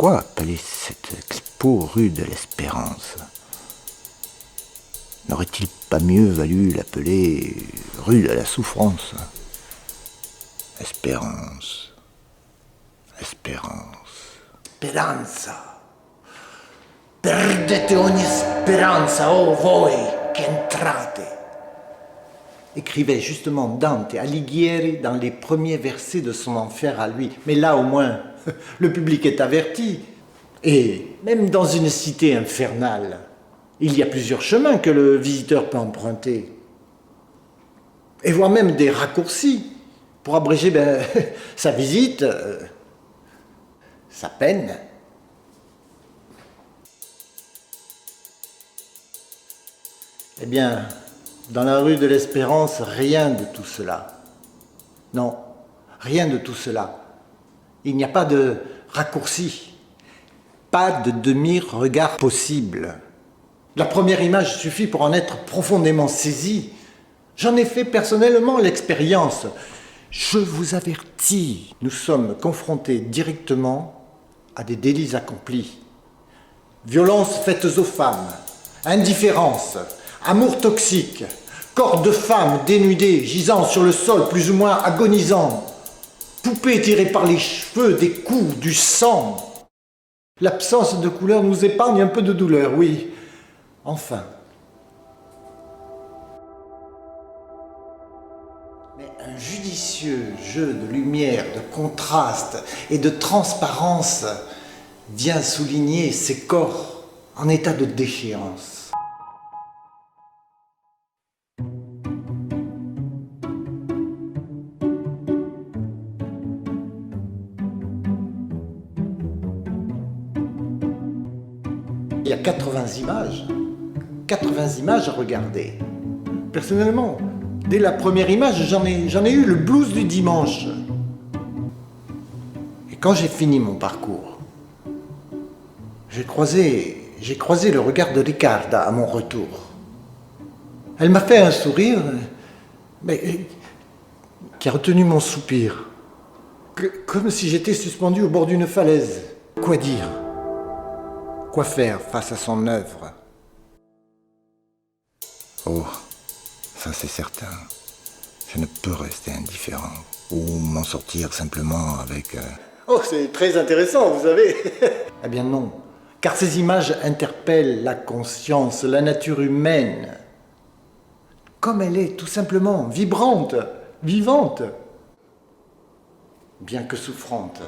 Pourquoi appeler cette expo rue de l'Espérance? N'aurait-il pas mieux valu l'appeler rue de la Souffrance? Espérance. Espérance. Speranza. Perdete ogni speranza, oh voi che entrate. Écrivait justement Dante Alighieri dans les premiers versets de son Enfer à lui. Mais là, au moins, le public est averti. Et même dans une cité infernale, il y a plusieurs chemins que le visiteur peut emprunter. Et voire même des raccourcis pour abréger sa visite, sa peine. Eh bien, dans la rue de l'Espérance, rien de tout cela. Non, rien de tout cela. Il n'y a pas de raccourci, pas de demi-regard possible. La première image suffit pour en être profondément saisi. J'en ai fait personnellement l'expérience. Je vous avertis, nous sommes confrontés directement à des délits accomplis. Violences faites aux femmes, indifférence, amour toxique, corps de femmes dénudées, gisant sur le sol, plus ou moins agonisants, poupées tirées par les cheveux, des coups, du sang. L'absence de couleur nous épargne un peu de douleur, oui. Enfin. Mais un judicieux jeu de lumière, de contraste et de transparence vient souligner ces corps en état de déchéance. Il y a 80 images. 80 images à regarder. Personnellement, dès la première image, j'en ai eu le blues du dimanche. Et quand j'ai fini mon parcours, j'ai croisé le regard de Ricarda à mon retour. Elle m'a fait un sourire, mais qui a retenu mon soupir. Comme si j'étais suspendu au bord d'une falaise. Quoi dire? Quoi faire face à son œuvre? Oh, ça c'est certain. Je ne peux rester indifférent ou m'en sortir simplement avec... Oh, c'est très intéressant, vous savez. Eh bien non, car ces images interpellent la conscience, la nature humaine. Comme elle est, tout simplement, vibrante, vivante, bien que souffrante.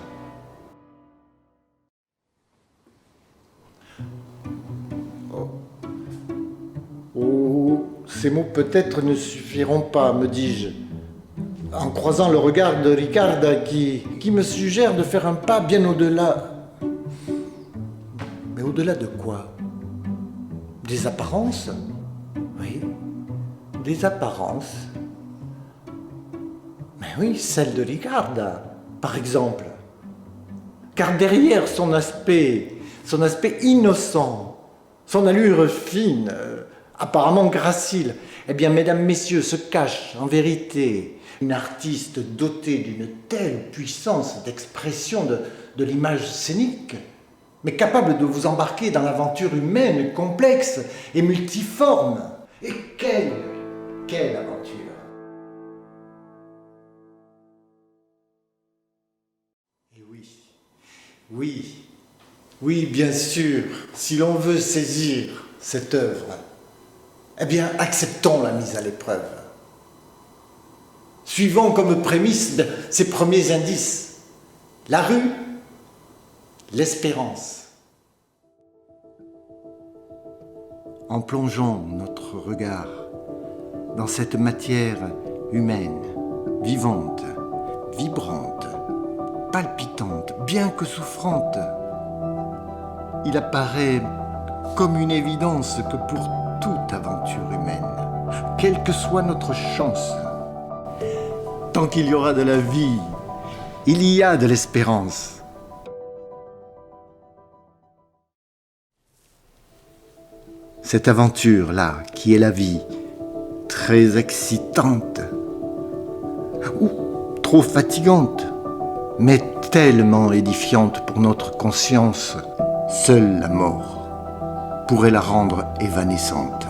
Oh, ces mots peut-être ne suffiront pas, me dis-je, en croisant le regard de Ricarda qui me suggère de faire un pas bien au-delà. Mais au-delà de quoi? Des apparences? Oui, des apparences. Mais oui, celle de Ricarda, par exemple. Car derrière son aspect innocent, son allure fine, apparemment gracile, eh bien, mesdames, messieurs, se cache en vérité une artiste dotée d'une telle puissance d'expression de l'image scénique, mais capable de vous embarquer dans l'aventure humaine complexe et multiforme. Et quelle aventure! Et oui, bien sûr, si l'on veut saisir cette œuvre, eh bien, acceptons la mise à l'épreuve. Suivons comme prémisse ces premiers indices. La rue, l'espérance. En plongeant notre regard dans cette matière humaine, vivante, vibrante, palpitante, bien que souffrante, il apparaît comme une évidence que pour toute aventure humaine, quelle que soit notre chance, tant qu'il y aura de la vie, il y a de l'espérance. Cette aventure-là, qui est la vie, très excitante, ou trop fatigante, mais tellement édifiante pour notre conscience, seule la mort pourrait la rendre évanescente.